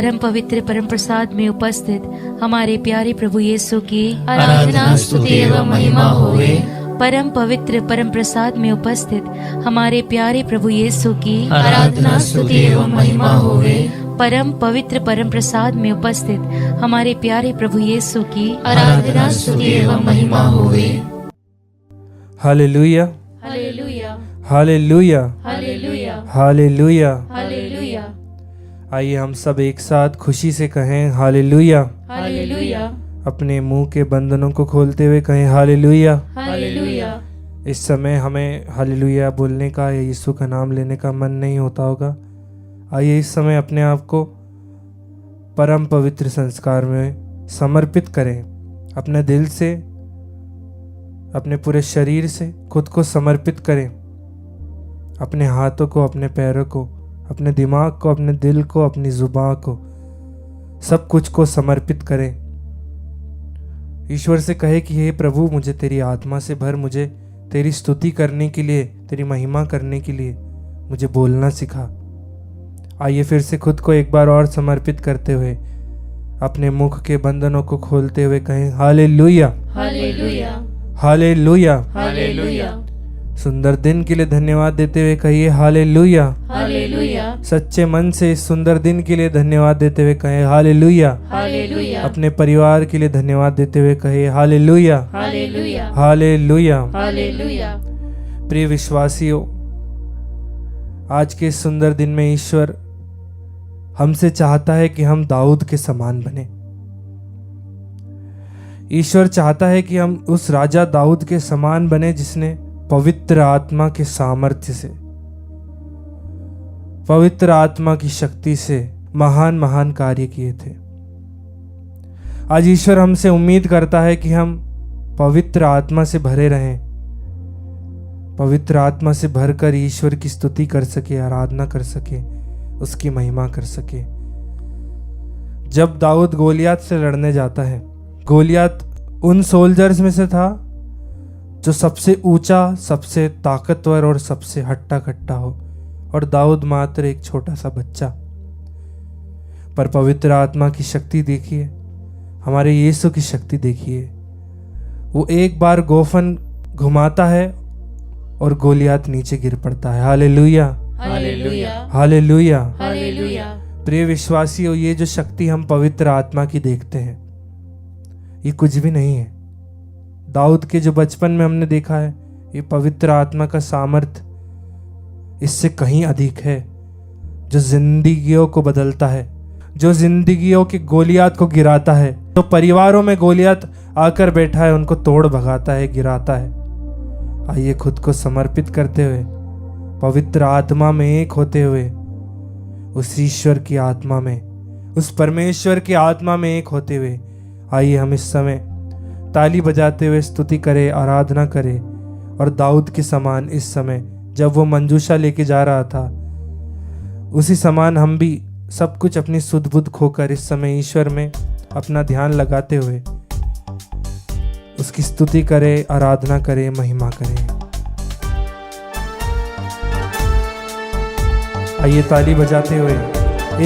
परम पवित्र परम प्रसाद में उपस्थित हमारे प्यारे प्रभु यीशु की आराधना स्तुति एवं महिमा होवे। परम पवित्र परम प्रसाद में उपस्थित हमारे प्यारे प्रभु यीशु की आराधना स्तुति एवं महिमा होवे। परम पवित्र परम प्रसाद में उपस्थित हमारे प्यारे प्रभु यीशु की आराधना स्तुति एवं महिमा होवे। Hallelujah hallelujah hallelujah hallelujah hallelujah. Hallelujah आइए हम सब एक साथ खुशी से कहें हालेलुया। हालेलुया अपने मुंह के बंधनों को खोलते हुए कहें हालेलुया। हालेलुया। इस समय हमें हालेलुया बोलने का या यीशु का नाम लेने का मन नहीं होता होगा। आइए इस समय अपने आप को परम पवित्र संस्कार में समर्पित करें। अपने दिल से, अपने पूरे शरीर से खुद को समर्पित करें। अपने हाथों को, अपने पैरों को, अपने दिमाग को, अपने दिल को, अपनी जुबान को, सब कुछ को समर्पित करें। ईश्वर से कहे कि हे प्रभु, मुझे तेरी आत्मा से भर, मुझे तेरी स्तुति करने के लिए, तेरी महिमा करने के लिए मुझे बोलना सिखा। आइए फिर से खुद को एक बार और समर्पित करते हुए अपने मुख के बंधनों को खोलते हुए कहें हालेलुया हालेलुया हालेलुया हालेलुया। सुंदर दिन के लिए धन्यवाद देते हुए कहिए हालेलुया। हालेलुया सच्चे मन से इस सुंदर दिन के लिए धन्यवाद देते हुए कहें हालेलुया। हालेलुया अपने परिवार के लिए धन्यवाद देते हुए कहिए हालेलुया हालेलुया हालेलुया। हालेलुया। प्रिय विश्वासियों, आज के इस सुंदर दिन में ईश्वर हमसे चाहता है कि हम दाऊद के समान बने। ईश्वर चाहता है कि हम उस राजा दाऊद के समान बने जिसने पवित्र आत्मा के सामर्थ्य से, पवित्र आत्मा की शक्ति से महान महान कार्य किए थे। आज ईश्वर हमसे उम्मीद करता है कि हम पवित्र आत्मा से भरे रहें, पवित्र आत्मा से भरकर ईश्वर की स्तुति कर सके, आराधना कर सके, उसकी महिमा कर सके। जब दाऊद गोलियात से लड़ने जाता है, गोलियात उन सोल्जर्स में से था जो सबसे ऊंचा, सबसे ताकतवर और सबसे हट्टा कट्टा हो, और दाऊद मात्र एक छोटा सा बच्चा। पर पवित्र आत्मा की शक्ति देखिए, हमारे यीशु की शक्ति देखिए। वो एक बार गोफन घुमाता है और गोलियात नीचे गिर पड़ता है। Hallelujah hallelujah hallelujah. हालेलुया। प्रिय विश्वासियों, ये जो शक्ति हम पवित्र आत्मा की देखते हैं, ये कुछ भी नहीं है। दाऊद के जो बचपन में हमने देखा है, ये पवित्र आत्मा का सामर्थ्य इससे कहीं अधिक है, जो जिंदगियों को बदलता है, जो जिंदगियों के गोलियात को गिराता है। तो परिवारों में गोलियात आकर बैठा है, उनको तोड़ भगाता है, गिराता है। आइए खुद को समर्पित करते हुए, पवित्र आत्मा में एक होते हुए, उस ईश्वर की आत्मा में, उस परमेश्वर की आत्मा में एक होते हुए, आइए हम इस समय ताली बजाते हुए स्तुति करें, आराधना करें। और दाऊद के समान इस समय जब वो मंजूषा लेके जा रहा था, उसी समान हम भी सब कुछ अपनी सुध बुध खोकर इस समय ईश्वर में अपना ध्यान लगाते हुए उसकी स्तुति करें, आराधना करें, महिमा करें। आइए ताली बजाते हुए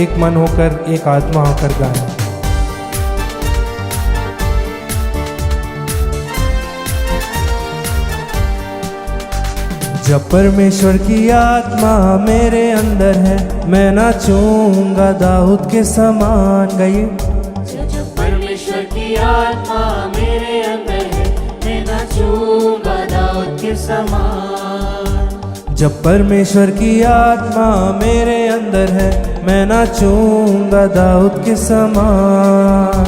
एक मन होकर, एक आत्मा होकर गाएं। जब परमेश्वर की आत्मा मेरे अंदर है, मैं नाचूंगा दाऊद के समान। गाइए। जब परमेश्वर की आत्मा मेरे अंदर है, मैं नाचूंगा दाऊद के समान। जब परमेश्वर की आत्मा मेरे अंदर है, मैं नाचूंगा दाऊद के समान।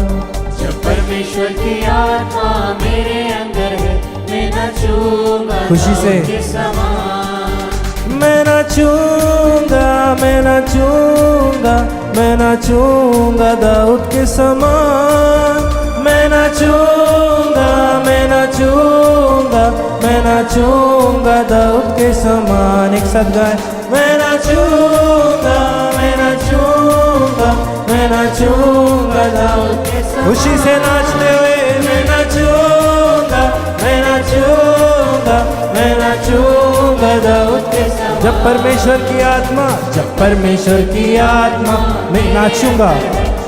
जब परमेश्वर की आत्मा मेरे अंदर है, मैं नाचूंगा खुशी से। दाऊद के समान। मैं नाचूंगा, मैं नाचूंगा, मैं नाचूंगा दाऊद के समान। मैं नाचूंगा, मैं नाचूंगा, मैं नाचूंगा दाऊद के समान। एक साथ गाए। मैं नाचूंगा, मैं नाचूंगा, मैं नाचूंगा दाऊद के समान। खुशी से नाचते हुए मैं नाचूंगा, मैं नाचूंगा, मैं नाचूंगा दाऊद के समान। जब परमेश्वर की आत्मा, जब परमेश्वर की आत्मा, मैं नाचूंगा,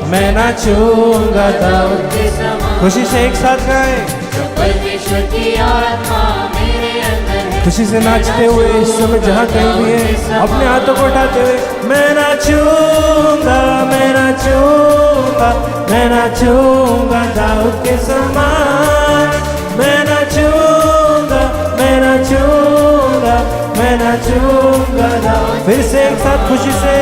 मैं नाचूंगा दाऊद के समान। खुशी से एक साथ गाएं। जब परमेश्वर की आत्मा मेरे अंदर है, खुशी से नाचते हुए इस समय जहाँ कहीं भी है, अपने हाथों को उठाते हुए मैं नाचूंगा, मैं नाचूंगा, मैं नाचूंगा दाऊद के समान। मैं नाचूंगा, मैं नाचूंगा, मैं नाचूंगा दाऊद। फिर से एक साथ खुशी से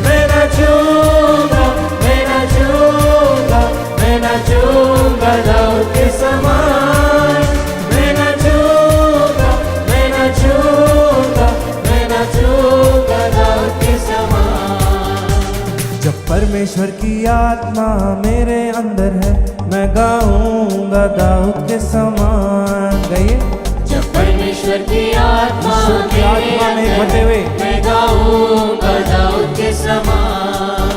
मैं नाचूंगा, मैं नाचूंगा, मैं नाचूंगा दाऊद के समान। मैं नाचूंगा, मैं नाचूंगा, मैं नाचूंगा दाऊद के समान। जब परमेश्वर की आत्मा मेरे अंदर है, मैं गाऊंगा दाऊद के समान। गाइए। जब परमेश्वर की आत्मा में बटे हुए मैं गाऊंगा दाऊद के समान।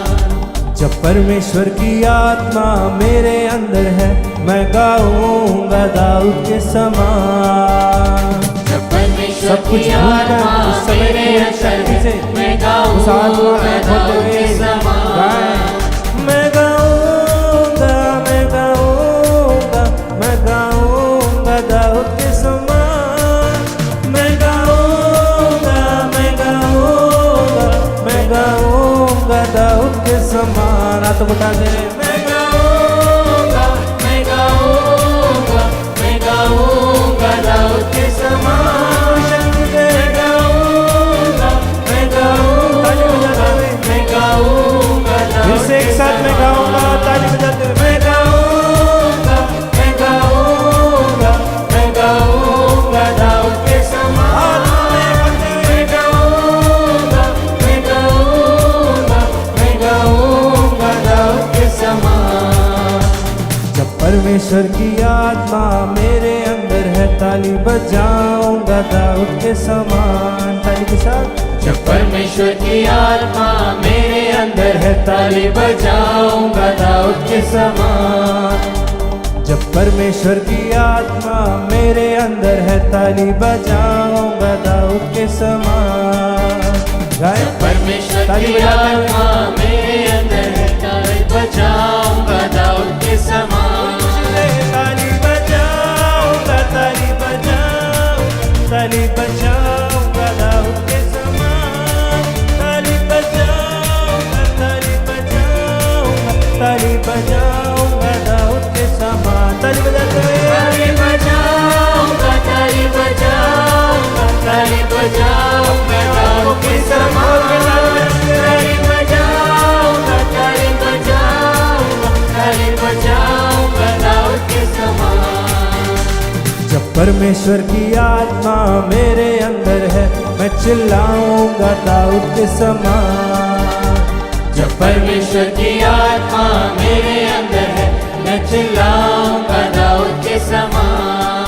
जब परमेश्वर की आत्मा मेरे अंदर है, मैं गाऊंगा दाऊद के समान। जब परमेश्वर सब कुछ की भूलकर आत्मा उस समय मेरे की अंदर शक्ति है, से मैं उस आत्मा गाऊंगा में खोते दाऊद हुए के समान। गाएं। मैं गाऊंगा, मैं गाऊंगा, मैं गाऊंगा दाऊद के समान। मैं गाऊंगा, मैं गाऊंगा, मैं गाऊंगा दाऊद के समान। हाथ उठा दे। मैं गाऊंगा, मैं गाऊंगा, मैं गाऊंगा दाऊद के समान। मैं गाऊंगा, मैं गाऊंगा, मैं गाऊंगा फिर से एक साथ मैं गाऊंगा, ताली बजाते हुए मैं गाऊंगा, मैं गाऊंगा, मैं गाऊंगा दाऊद के समान। मैं गाऊंगा, मैं गाऊंगा, मैं गाऊंगा दाऊद के समान। जब परमेश्वर की आत्मा मेरे अंदर है, ताली बजाऊंगा दाऊद के समान। ताली के साथ। जब परमेश्वर की आत्मा मेरे अंदर है, ताली बजाऊंगा दाऊद के समान। जब परमेश्वर की आत्मा मेरे अंदर है, ताली बजाऊंगा दाऊद के समान। गाएं। परमेश्वर ताली की बजाते हुए। आत्मा मेरे अंदर है, ताली बजाऊंगा दाऊद के समान। ताली बजाऊंगा, ताली बजाऊंगा, ताली बजाऊंगा दाऊद के समान। ताली बजाऊंगा, ताली बजाऊंगा, ताली बजाऊंगा दाऊद के समान। ताली बजाते हुए। ताली बजाऊंगा, ताली बजाऊंगा, ताली बजाऊंगा दाऊद के समान। ताली बजाऊंगा, ताली बजाऊंगा, ताली बजाऊंगा दाऊद के समान। जब परमेश्वर की आत्मा मेरे अंदर है, मैं चिल्लाऊंगा दाऊद के समान। जब परमेश्वर की आत्मा मेरे अंदर है, मैं चिल्लाऊंगा दाऊद के समान।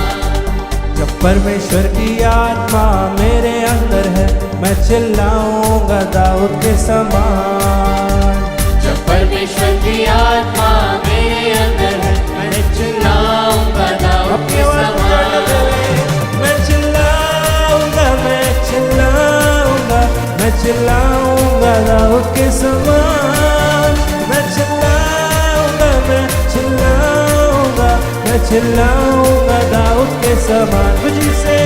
जब परमेश्वर की आत्मा मेरे अंदर है, मैं चिल्लाऊंगा दाऊद के समान। जब परमेश्वर की आत्मा मेरे अंदर है, मैं चिल्लाऊंगा दाऊद के समान। मैं चिल्लाऊंगा, मैं चिल्लाऊंगा, मैं चिल्लाऊंगा दाऊद के समान। मैं चिल्लाऊंगा, मैं चिल्लाऊंगा, मैं चिल्लाऊंगा दाऊद के समान। खुशी से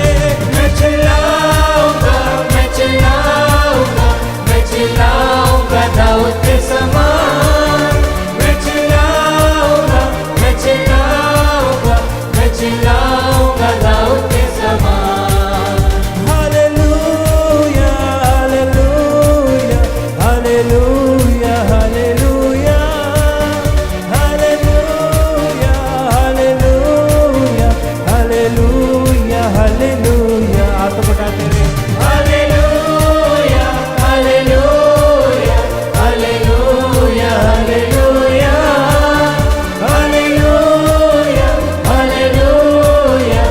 मैं चिल्लाऊंगा, मैं चिल्लाऊंगा, मैं चिल्लाऊंगा दाऊद के समान। मैं चिल्लाऊंगा, मैं चिल्लाऊंगा, मैं चिल्लाऊंगा दाऊद के समान। Hallelujah, hallelujah, hallelujah, hallelujah, hallelujah, hallelujah, hallelujah, hallelujah. हाथ उठाते हुए। Hallelujah, hallelujah, hallelujah, hallelujah, hallelujah, hallelujah,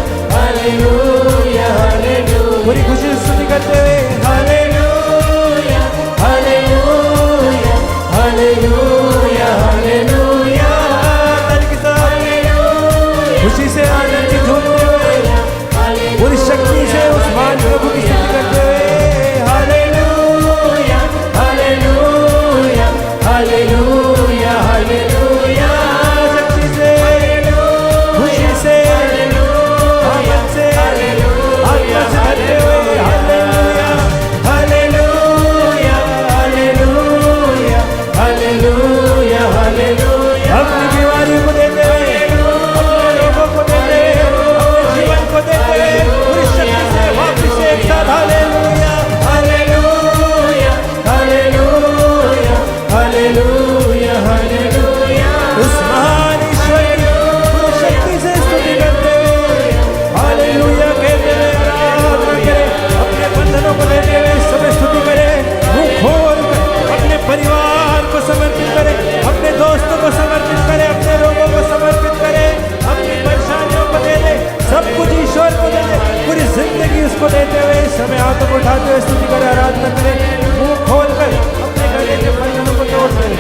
ईश्वर को देते, पूरी जिंदगी उसको देते हुए इस समय हाथों को उठाते हुए स्तुति करें, आराधना करें, मुंह खोलकर अपने गले के बंधनों को तोड़ दें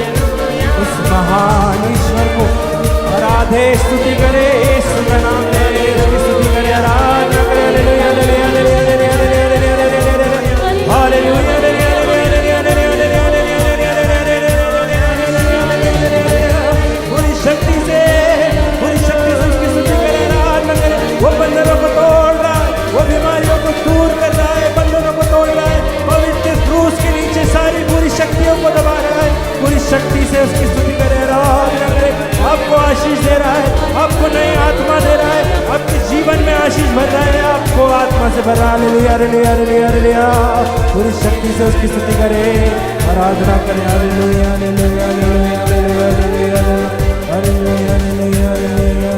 उस महान ईश्वर को। आराधे स्तुति करे, यीशु का नाम ले उसकी स्तुति करे, आराधना करे। हालेलुया हालेलुया हालेलुया हालेलुया पूरी शक्ति से उसकी स्तुति करे, आराधना करे। वो बंधनों को तोड़ रहा है, वो बीमारियों को दूर कर रहा है, बंधनों को तोड़ रहा है, पवित्र क्रूस के नीचे सारी बुरी शक्तियों को दबा रहा है। पूरी शक्ति से उसकी स्तुति करे, आराधना करे। आपको आशीष दे रहा है, आपको नई आत्मा दे रहा है, आपके जीवन में आशीष भर रहा है, आपको आत्मा से भर रहा है। हालेलुया हालेलुया हालेलुया हालेलुया पूरी शक्ति से उसकी स्तुति करे, आराधना करे। Hallelujah hallelujah hallelujah hallelujah hallelujah hallelujah hallelujah hallelujah.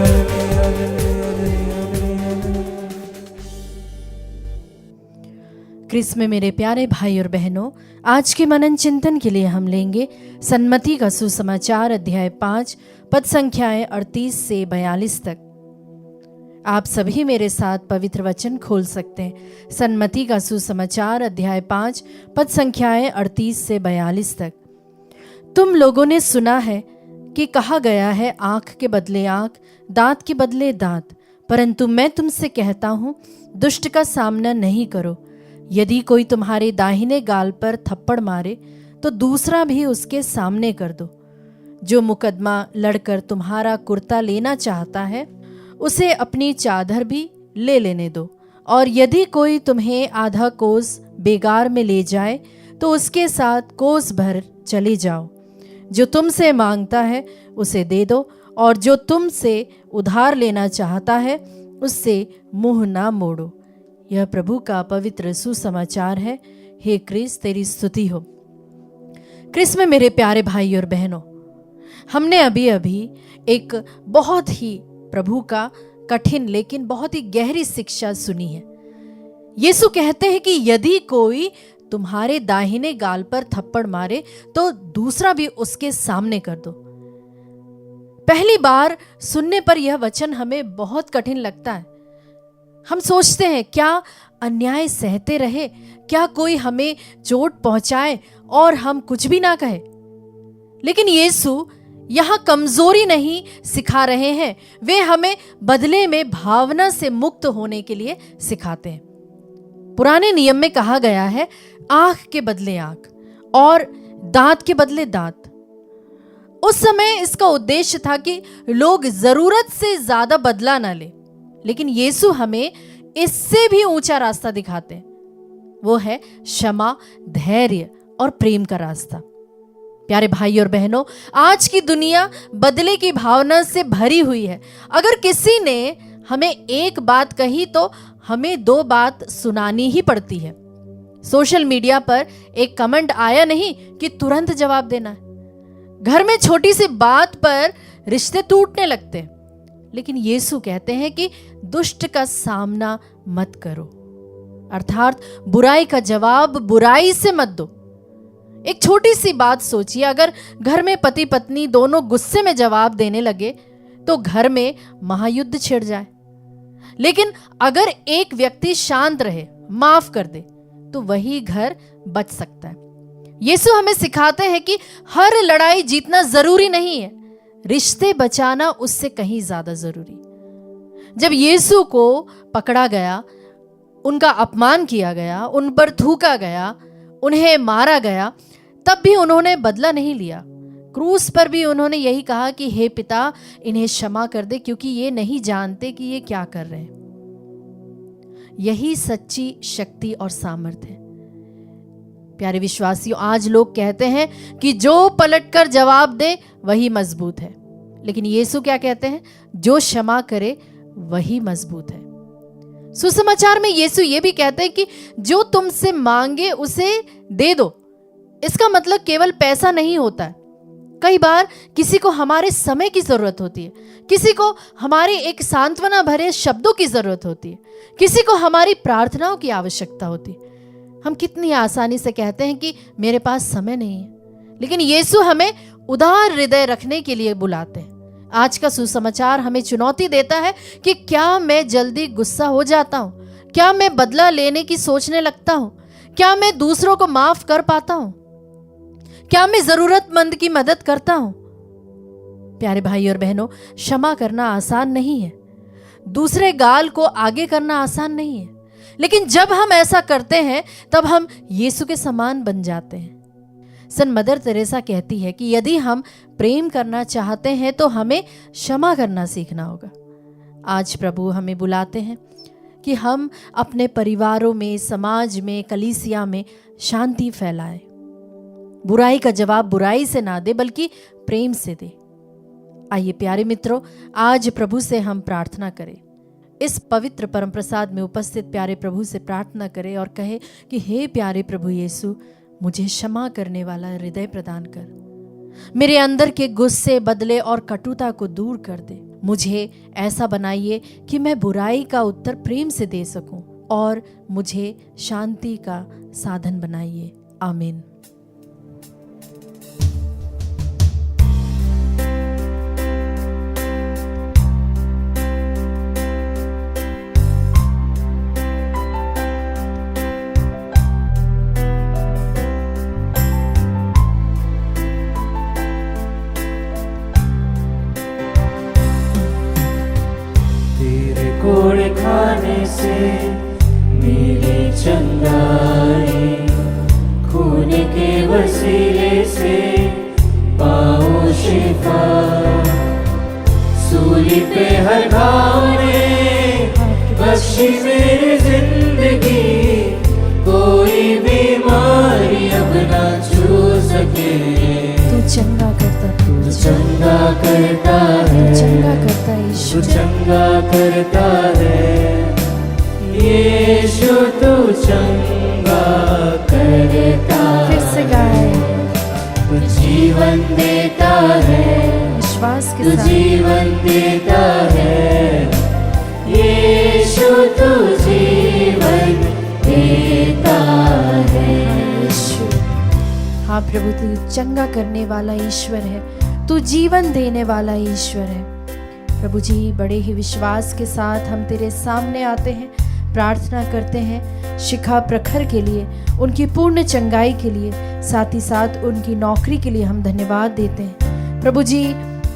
क्रिस्त में मेरे प्यारे भाई और बहनों, आज के मनन चिंतन के लिए हम लेंगे सन्मति का सुसमाचार अध्याय 5 पद संख्याएं 38 से 42 तक। आप सभी मेरे साथ पवित्र वचन खोल सकते हैं। सन्मति का सुसमाचार अध्याय 5 पद संख्याएं 38 से 42 तक। तुम लोगों ने सुना है कि कहा गया है, आंख के बदले आंख, दांत के बदले दांत। परंतु मैं तुमसे कहता हूं, दुष्ट का सामना नहीं करो। यदि कोई तुम्हारे दाहिने गाल पर थप्पड़ मारे तो दूसरा भी उसके सामने कर दो। जो मुकदमा लड़कर तुम्हारा कुर्ता लेना चाहता है, उसे अपनी चादर भी ले लेने दो। और यदि कोई तुम्हें आधा कोस बेगार में ले जाए तो उसके साथ कोस भर चले जाओ। जो तुमसे मांगता है उसे दे दो, और जो तुमसे उधार लेना चाहता है उससे मुंह ना मोड़ो। यह प्रभु का पवित्र सुसमाचार है। हे क्रिस्त, तेरी स्तुति हो। क्रिस्त में मेरे प्यारे भाई और बहनों, हमने अभी अभी एक बहुत ही प्रभु का कठिन लेकिन बहुत ही गहरी शिक्षा सुनी है। यीशु कहते हैं कि यदि कोई तुम्हारे दाहिने गाल पर थप्पड़ मारे तो दूसरा भी उसके सामने कर दो। पहली बार सुनने पर यह वचन हमें बहुत कठिन लगता है। हम सोचते हैं, क्या अन्याय सहते रहे, क्या कोई हमें चोट पहुंचाए और हम कुछ भी ना कहे। लेकिन यीशु यहां कमजोरी नहीं सिखा रहे हैं, वे हमें बदले में भावना से मुक्त होने के लिए सिखाते हैं। पुराने नियम में कहा गया है, आंख के बदले आंख और दांत के बदले दांत। उस समय इसका उद्देश्य था कि लोग जरूरत से ज्यादा बदला ना ले। लेकिन यीशु हमें इससे भी ऊंचा रास्ता दिखाते हैं। वो है क्षमा, धैर्य और प्रेम का रास्ता। प्यारे भाई और बहनों, आज की दुनिया बदले की भावना से भरी हुई है। अगर किसी ने हमें एक बात कही तो हमें 2 बात सुनानी ही पड़ती है। सोशल मीडिया पर एक कमेंट आया नहीं कि तुरंत जवाब देना है। घर में छोटी सी बात पर रिश्ते टूटने लगते हैं। लेकिन यीशु कहते हैं कि दुष्ट का सामना मत करो, अर्थात बुराई का जवाब बुराई से मत दो। एक छोटी सी बात सोचिए, अगर घर में पति पत्नी दोनों गुस्से में जवाब देने लगे तो घर में महायुद्ध छिड़ जाए। लेकिन अगर एक व्यक्ति शांत रहे, माफ कर दे, तो वही घर बच सकता है। यीशु हमें सिखाते हैं कि हर लड़ाई जीतना जरूरी नहीं है, रिश्ते बचाना उससे कहीं ज्यादा जरूरी। जब यीशु को पकड़ा गया, उनका अपमान किया गया, उन पर थूका गया, उन्हें मारा गया, तब भी उन्होंने बदला नहीं लिया। क्रूस पर भी उन्होंने यही कहा कि हे पिता, इन्हें क्षमा कर दे, क्योंकि ये नहीं जानते कि ये क्या कर रहे हैं। यही सच्ची शक्ति और सामर्थ्य है। प्यारे विश्वासियों, आज लोग कहते हैं कि जो पलटकर जवाब दे वही मजबूत है। लेकिन यीशु क्या कहते हैं? जो क्षमा करे वही मजबूत है। सुसमाचार में यीशु ये भी कहते हैं कि जो तुमसे मांगे उसे दे दो। इसका मतलब केवल पैसा नहीं होता है। कई बार किसी को हमारे समय की जरूरत होती है, किसी को हमारी एक सांत्वना भरे शब्दों की जरूरत होती है, किसी को हमारी प्रार्थनाओं की आवश्यकता होती है। हम कितनी आसानी से कहते हैं कि मेरे पास समय नहीं है, लेकिन यीशु हमें उदार हृदय रखने के लिए बुलाते हैं। आज का सुसमाचार हमें चुनौती देता है कि क्या मैं जल्दी गुस्सा हो जाता हूँ, क्या मैं बदला लेने की सोचने लगता हूँ, क्या मैं दूसरों को माफ कर पाता हूँ, क्या मैं जरूरतमंद की मदद करता हूँ। प्यारे भाई और बहनों, क्षमा करना आसान नहीं है, दूसरे गाल को आगे करना आसान नहीं है, लेकिन जब हम ऐसा करते हैं तब हम यीशु के समान बन जाते हैं। सन मदर तेरेसा कहती है कि यदि हम प्रेम करना चाहते हैं तो हमें क्षमा करना सीखना होगा। आज प्रभु हमें बुलाते हैं कि हम अपने परिवारों में, समाज में, कलीसिया में शांति फैलाएं। बुराई का जवाब बुराई से ना दे बल्कि प्रेम से दे। आइए प्यारे मित्रों, आज प्रभु से हम प्रार्थना करें। इस पवित्र परम प्रसाद में उपस्थित प्यारे प्रभु से प्रार्थना करें और कहे कि हे प्यारे प्रभु यीशु, मुझे क्षमा करने वाला हृदय प्रदान कर। मेरे अंदर के गुस्से, बदले और कटुता को दूर कर दे। मुझे ऐसा बनाइए कि मैं बुराई का उत्तर प्रेम से दे सकूं और मुझे शांति का साधन बनाइए। आमीन। कोड़ खाने से मेरी चंगाई, खून के वसीले से पाऊं शिफा। सूली पे हर घाव ने बख्शी मेरी जिंदगी, कोई बीमारी अब ना छू सके। तू चंगा करता, तू चंगा करता है, चंगा करता है तू चंगा करता है यीशु, तू चंगा करता है। फिर से गाए। तू जीवन देता है, विश्वास के तू साथ जीवन देता है यीशु, तू जीवन देता है। यीशु, हाँ प्रभु, तू चंगा करने वाला ईश्वर है, तू जीवन देने वाला ईश्वर है। प्रभु जी, बड़े ही विश्वास के साथ हम तेरे सामने आते हैं, प्रार्थना करते हैं शिखा प्रखर के लिए, उनकी पूर्ण चंगाई के लिए, साथ ही साथ उनकी नौकरी के लिए हम धन्यवाद देते हैं। प्रभु जी,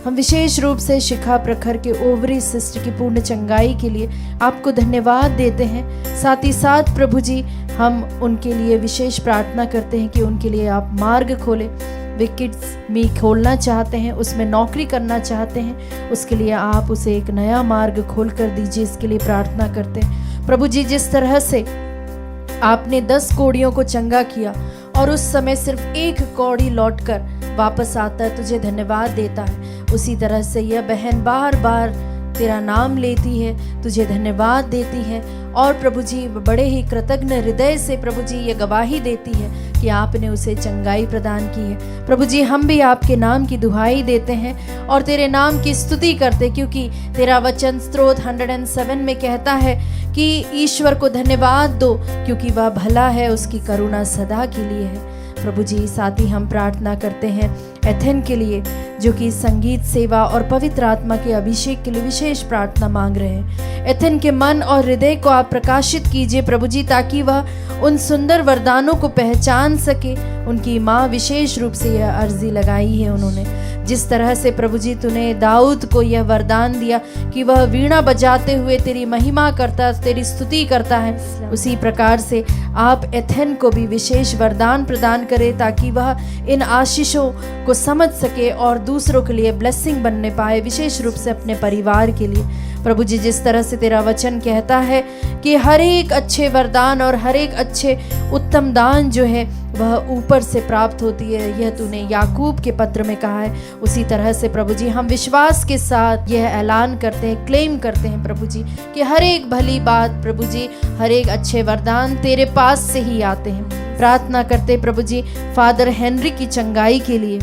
हम विशेष रूप से शिखा प्रखर के ओवरी सिस्ट की पूर्ण चंगाई के लिए आपको धन्यवाद देते हैं। साथ ही साथ प्रभु जी, हम उनके लिए विशेष प्रार्थना करते हैं कि उनके लिए आप मार्ग खोलें। वे किड्स में खोलना चाहते हैं, उसमें नौकरी करना चाहते हैं, उसके लिए आप उसे एक नया मार्ग खोल कर दीजिए, इसके लिए प्रार्थना करते हैं। प्रभु जी, जिस तरह से आपने 10 कोड़ियों को चंगा किया और उस समय सिर्फ एक कौड़ी लौटकर वापस आता है, तुझे धन्यवाद देता है। उसी तरह से यह बहन बार बार तेरा नाम लेती है, तुझे धन्यवाद देती है और प्रभु जी बड़े ही कृतज्ञ हृदय से प्रभु जी ये गवाही देती है कि आपने उसे चंगाई प्रदान की है। प्रभु जी, हम भी आपके नाम की दुहाई देते हैं और तेरे नाम की स्तुति करते, क्योंकि तेरा वचन स्तोत्र 107 में कहता है कि ईश्वर को धन्यवाद दो क्योंकि वह भला है, उसकी करुणा सदा के लिए है। प्रभु जी, साथ ही हम प्रार्थना करते हैं एथेन के लिए, जो कि संगीत सेवा और पवित्र आत्मा के अभिषेक के लिए विशेष प्रार्थना मांग रहे हैं। एथेन के मन और हृदय को आप प्रकाशित कीजिए प्रभु जी, ताकि वह उन सुंदर वरदानों को पहचान सके। उनकी माँ विशेष रूप से यह अर्जी लगाई है उन्होंने, जिस तरह से प्रभु जी तूने दाऊद को यह वरदान दिया कि वह वीणा बजाते हुए तेरी महिमा करता, तेरी स्तुति करता है, उसी प्रकार से आप एथेन को भी विशेष वरदान प्रदान करें ताकि वह इन आशीषों को समझ सके और दूसरों के लिए ब्लेसिंग बनने पाए, विशेष रूप से अपने परिवार के लिए। प्रभु जी, जिस तरह से तेरा वचन कहता है कि हर एक अच्छे वरदान और हर एक अच्छे उत्तम दान जो है वह ऊपर से प्राप्त होती है, यह तूने याकूब के पत्र में कहा है, उसी तरह से प्रभु जी हम विश्वास के साथ यह ऐलान करते हैं, क्लेम करते हैं प्रभु जी कि हर एक भली बात प्रभु जी, हर एक अच्छे वरदान तेरे पास से ही आते हैं। प्रार्थना करते प्रभु जी फादर हेनरी की चंगाई के लिए,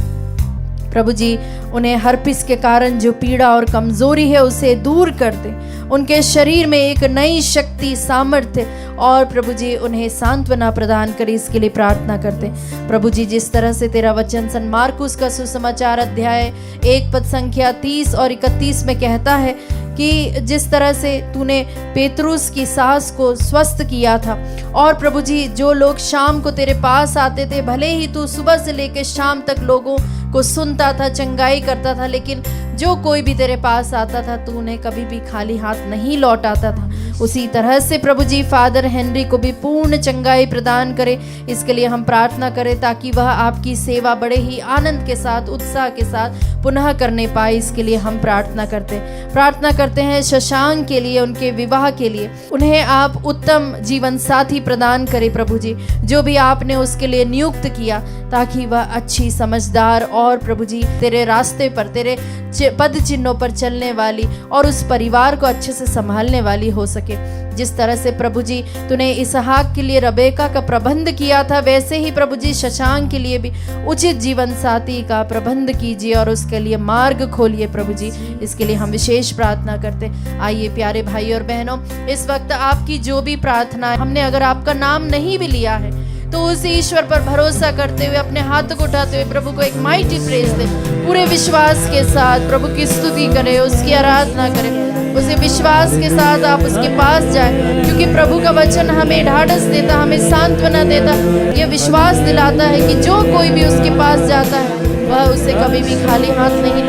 प्रभु जी उन्हें हर्पिस के कारण जो पीड़ा और कमजोरी है उसे दूर कर दे, उनके शरीर में एक नई शक्ति, सामर्थ्य और प्रभु जी उन्हें सांत्वना प्रदान करे, इसके लिए प्रार्थना करते प्रभु जी। जिस तरह से तेरा वचन सन मार्कुस का सुसमाचार अध्याय 1 पद संख्या 30 और 31 में कहता है कि जिस तरह से तूने पेतरुस की सास को स्वस्थ किया था, और प्रभु जी जो लोग शाम को तेरे पास आते थे, भले ही तू सुबह से लेकर शाम तक लोगों को सुनता था, चंगाई करता था, लेकिन जो कोई भी तेरे पास आता था तू उन्हें कभी भी खाली हाथ नहीं लौटाता था। उसी तरह से प्रभु जी फादर हेनरी को भी पूर्ण चंगाई प्रदान करे, इसके लिए हम प्रार्थना करें ताकि वह आपकी सेवा बड़े ही आनंद के साथ, उत्साह के साथ पुनः करने पाए। इसके लिए हम प्रार्थना करते हैं शशांक के लिए, उनके विवाह के लिए, उन्हें आप उत्तम जीवन साथी प्रदान करें प्रभु जी, जो भी आपने उसके लिए नियुक्त किया, ताकि वह अच्छी, समझदार और प्रभु जी तेरे रास्ते पर, तेरे पद चिन्हों पर चलने वाली और उस परिवार को अच्छे से संभालने वाली हो सके। जिस तरह से प्रभु जी तूने इसहाक के लिए रबेका का प्रबंध किया था, वैसे ही प्रभु जी शशांक के लिए भी उचित जीवन साथी का प्रबंध कीजिए और उसके लिए मार्ग खोलिए प्रभु जी। इसके लिए हम विशेष प्रार्थना करते। आइए प्यारे भाई और बहनों, इस वक्त आपकी जो भी प्रार्थना है, हमने अगर आपका नाम नहीं भी लिया है तो उस ईश्वर पर भरोसा करते हुए, अपने हाथों को उठाते हुए प्रभु को एक माइटी प्रेज दे, पूरे विश्वास के साथ प्रभु की स्तुति करें, उसकी आराधना करें, उसे विश्वास के साथ आप उसके पास जाए, क्योंकि प्रभु का वचन हमें ढाढ़स देता, हमें सांत्वना देता, ये विश्वास दिलाता है कि जो कोई भी उसके पास जाता है वह उसे कभी भी खाली हाथ नहीं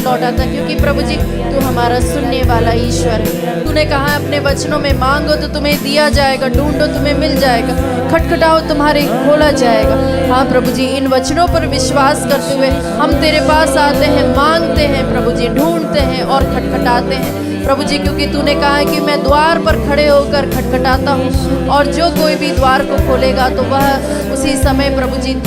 लौटाता, क्योंकि प्रभु जी तू हमारा सुनने वाला ईश्वर है। तूने कहा अपने वचनों में, मांगो तो तुम्हें दिया जाएगा, ढूंढो तुम्हें मिल जाएगा, खटखटाओ तुम्हारे खोला जाएगा। हाँ प्रभु जी, इन वचनों पर विश्वास करते हुए हम तेरे पास आते हैं, मांगते हैं प्रभु जी, ढूंढते हैं और खटखटाते हैं प्रभु जी, क्योंकि तूने कहा है कि मैं द्वार पर खड़े होकर खटखटाता हूँ और जो कोई भी द्वार को खोलेगा तो वह उसी समय प्रभु जी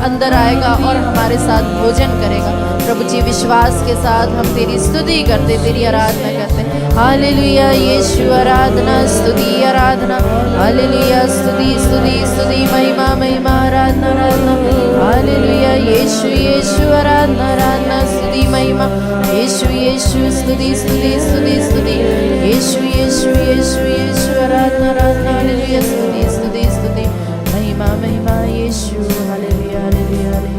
अंदर आएगा और हमारे साथ भोजन करेगा। प्रभु जी विश्वास के साथ हम तेरी स्तुति करते, तेरी आराधना करते। हालेलुया यीशु, आराधना स्तुति आराधना, हालेलुया स्तुति स्तुति स्तुति, महिमा महिमा, आराधना आराधना, हालेलुया यीशु यीशु, आराधना आराधना, स्तुति महिमा, यीशु यीशु, स्तुति स्तुति स्तुति स्तुति, यीशु यीशु यीशु यीशु, आराधना आराधना, हालेलुया स्तुति स्तुति स्तुति, महिमा महिमा, यीशु, हालेलुया हालेलुया हालेलुया।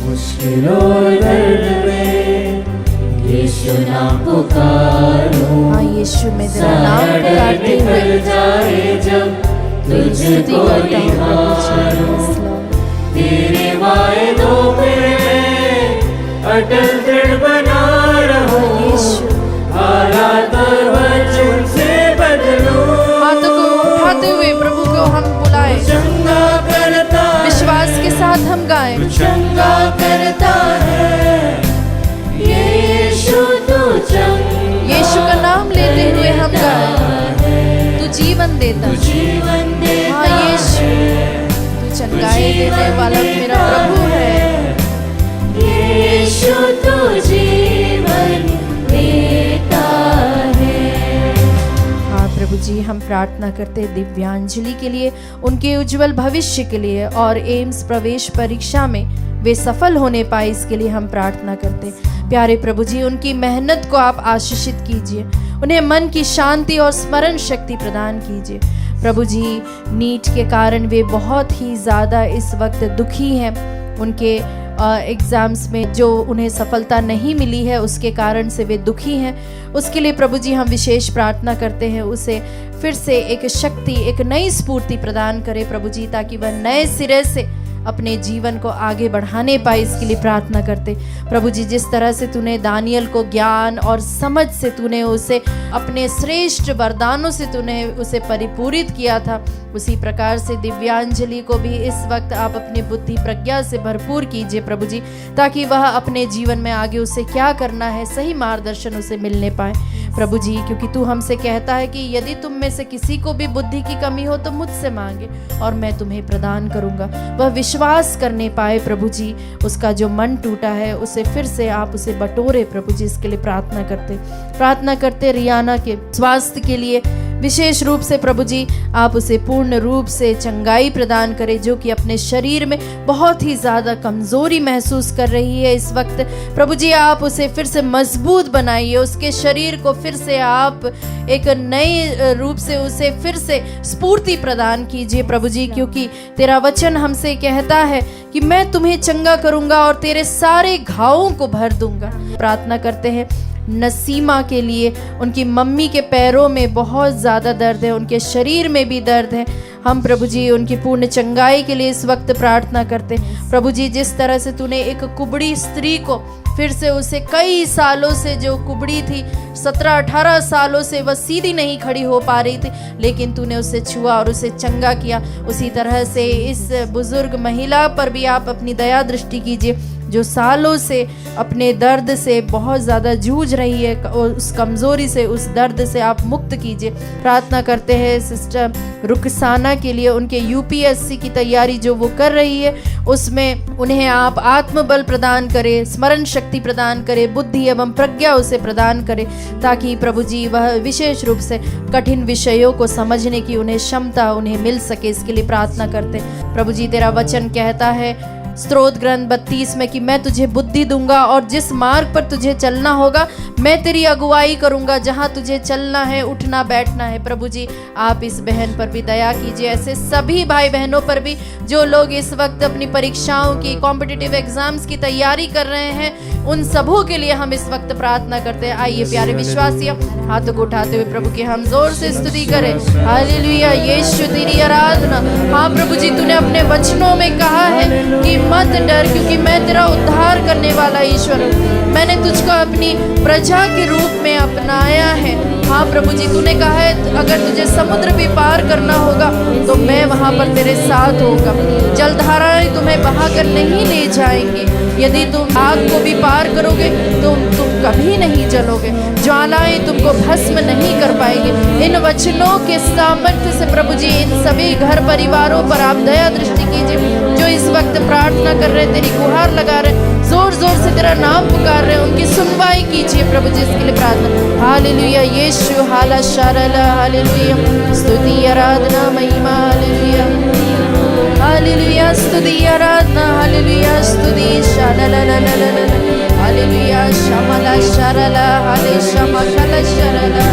मुश्किल और दर्द में यीशु नाम पुकारूं, हाँ यीशु में तेरा नाम पुकारते हुए जाए जब तुझको निहारूं, तेरे वायदों पे मैं अटल दृढ़ बना रहूं, हालात और वचन से बदलूं। हाथों को उठाते हुए प्रभु को हम बुलाए, चंगा करता विश्वास के साथ हम गाए, चंगा करता है यीशु, तू यीशु का नाम लेते हुए हम गाए, तू जीवन देता, जीवन देता, हाँ यीशु तू चंगाई देने वाला मेरा प्रभु है, यीशु तू जीवन देता है। हाँ प्रभु जी हम प्रार्थना करते दिव्यांजलि के लिए, उनके उज्जवल भविष्य के लिए और एम्स प्रवेश परीक्षा में वे सफल होने पाए, इसके लिए हम प्रार्थना करते। प्यारे प्रभु जी उनकी मेहनत को आप आशीषित कीजिए, उन्हें मन की शांति और स्मरण शक्ति प्रदान कीजिए। प्रभु जी नीट के कारण वे बहुत ही ज़्यादा इस वक्त दुखी हैं, उनके एग्ज़ाम्स में जो उन्हें सफलता नहीं मिली है उसके कारण से वे दुखी हैं। उसके लिए प्रभु जी हम विशेष प्रार्थना करते हैं, उसे फिर से एक शक्ति, एक नई स्फूर्ति प्रदान करें प्रभु जी, ताकि वह नए सिरे से अपने जीवन को आगे बढ़ाने पाए, इसके लिए प्रार्थना करते। प्रभु जी जिस तरह से तूने दानियल को ज्ञान और समझ से तूने उसे अपने श्रेष्ठ वरदानों से तूने उसे परिपूरित किया था, उसी प्रकार से दिव्यांजलि को भी इस वक्त आप अपनी बुद्धि प्रज्ञा से भरपूर कीजिए प्रभु जी, ताकि वह अपने जीवन में आगे उसे क्या करना है सही मार्गदर्शन उसे मिलने पाए प्रभु जी, क्योंकि तू हमसे कहता है कि यदि तुम में से किसी को भी बुद्धि की कमी हो तो मुझसे मांगे और मैं तुम्हें प्रदान करूंगा। वह विश्वास करने पाए प्रभु जी, उसका जो मन टूटा है उसे फिर से आप उसे बटोरे प्रभु जी, इसके लिए प्रार्थना करते रियाना के स्वास्थ्य के लिए विशेष रूप से प्रभु जी आप उसे पूर्ण रूप से चंगाई प्रदान करें, जो कि अपने शरीर में बहुत ही ज़्यादा कमज़ोरी महसूस कर रही है इस वक्त। प्रभु जी आप उसे फिर से मजबूत बनाइए, उसके शरीर को फिर से आप एक नए रूप से उसे फिर से स्फूर्ति प्रदान कीजिए प्रभु जी, क्योंकि तेरा वचन हमसे कहता है कि मैं तुम्हें चंगा करूंगा और तेरे सारे घावों को भर दूंगा। प्रार्थना करते हैं नसीमा के लिए, उनकी मम्मी के पैरों में बहुत ज़्यादा दर्द है, उनके शरीर में भी दर्द है। हम प्रभु जी उनकी पूर्ण चंगाई के लिए इस वक्त प्रार्थना करते हैं। प्रभु जी जिस तरह से तूने एक कुबड़ी स्त्री को फिर से उसे कई सालों से जो कुबड़ी थी, 17-18 सालों से वह सीधी नहीं खड़ी हो पा रही थी, लेकिन तूने उसे छुआ और उसे चंगा किया, उसी तरह से इस बुजुर्ग महिला पर भी आप अपनी दया दृष्टि कीजिए, जो सालों से अपने दर्द से बहुत ज़्यादा जूझ रही है, और उस कमज़ोरी से, उस दर्द से आप मुक्त कीजिए। प्रार्थना करते हैं सिस्टर रुखसाना के लिए, उनके यूपीएससी की तैयारी जो वो कर रही है उसमें उन्हें आप आत्मबल प्रदान करें, स्मरण शक्ति प्रदान करें, बुद्धि एवं प्रज्ञा उसे प्रदान करें, ताकि प्रभु जी वह विशेष रूप से कठिन विषयों को समझने की उन्हें क्षमता उन्हें मिल सके। इसके लिए प्रार्थना करते प्रभु जी तेरा वचन कहता है स्तोत्र ग्रंथ 32 में कि मैं तुझे बुद्धि दूंगा और जिस मार्ग पर तुझे चलना होगा मैं तेरी अगुवाई करूंगा, जहां तुझे चलना है उठना बैठना है। प्रभु जी आप इस बहन पर भी दया कीजिए, ऐसे सभी भाई बहनों पर भी जो लोग इस वक्त अपनी परीक्षाओं की, कॉम्पिटिटिव एग्जाम्स की तैयारी कर रहे हैं, उन सबों के लिए हम इस वक्त प्रार्थना करते हैं। आइए प्यारे विश्वासियों, हाथों को उठाते हुए प्रभु की हम जोर से स्तुति करें। हालेलुया, यीशु तेरी आराधना। हाँ प्रभु जी तूने अपने वचनों में कहा है कि मत डर, क्योंकि मैं तेरा उद्धार करने वाला ईश्वर हूँ, मैंने तुझको अपनी प्रजा के रूप में अपनाया है। हाँ प्रभु जी तूने कहा है अगर तुझे समुद्र भी पार करना होगा तो मैं वहाँ पर तेरे साथ होगा, जलधाराएं तुम्हें बहाकर नहीं ले जाएंगी, यदि तुम आग को भी पार करोगे तो तुम कभी नहीं जलोगे, ज्वालाएं तुमको भस्म नहीं कर पाएंगे। इन वचनों के सामर्थ्य से प्रभु जी इन सभी घर परिवारों पर आप दया दृष्टि कीजिए, जो इस वक्त प्रार्थना कर रहे, तेरी गुहार लगा रहे, जोर जोर से तेरा नाम पुकार रहे, उनकी सुनवाई कीजिए प्रभु जी। इसके लिए प्रार्थना। हालेलुया, यीशु हाला शारला, हालेलुया, स्तुति आराधना महिमा, हालेलुया, हालेलुया, स्तुति आराधना, हालेलुया, स्तुति शारला, हालेलुया, शमला शारला, हाले शमा खला शारला,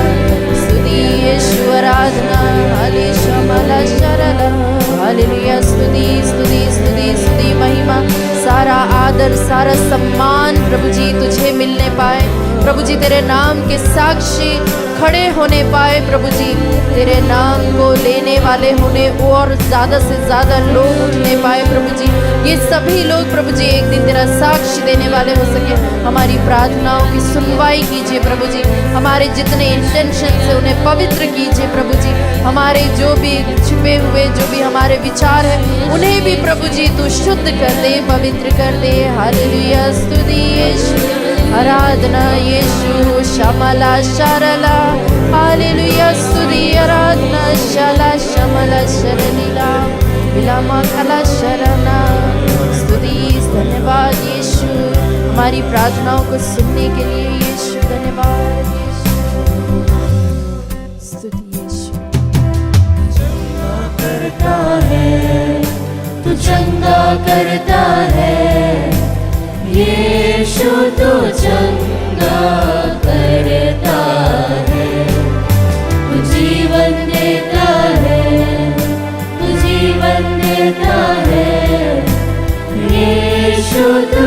स्तुति यीशु आराधना, हाले शमला शारला, हालेलुया, स्तुति स्तुति स्तुति स्तुति महिमा, सारा आदर सारा सम्मान प्रभु जी तुझे मिलने पाए। प्रभु जी तेरे नाम के साक्षी खड़े होने पाए, प्रभु जी तेरे नाम को लेने वाले होने और ज़्यादा से ज़्यादा लोग उठने पाए। प्रभु जी ये सभी लोग प्रभु जी एक दिन तेरा साक्षी देने वाले हो सके। हमारी प्रार्थनाओं की सुनवाई कीजिए प्रभु जी, हमारे जितने इंटेंशन से उन्हें पवित्र कीजिए प्रभु जी, हमारे जो भी छिपे हुए जो भी हमारे विचार है उन्हें भी प्रभु जी तू शुद्ध कर दे, पवित्र कर दे। हालेलुया, स्तुति यीशु, आराधना यीशु, शमला शरला, हालेलुया, स्तुति आराधना, शला शमला शरलीला, विलामा खला शरणा, स्तुति धन्यवाद यीशु, हमारी प्रार्थनाओं को सुनने के लिए यीशु, धन्यवाद यीशु, स्तुति यीशु। चंगा करता है तू, चंगा करता है यीशु, तो चंगा करता है, तू जीवन देता है, तू जीवन देता है यीशु, तो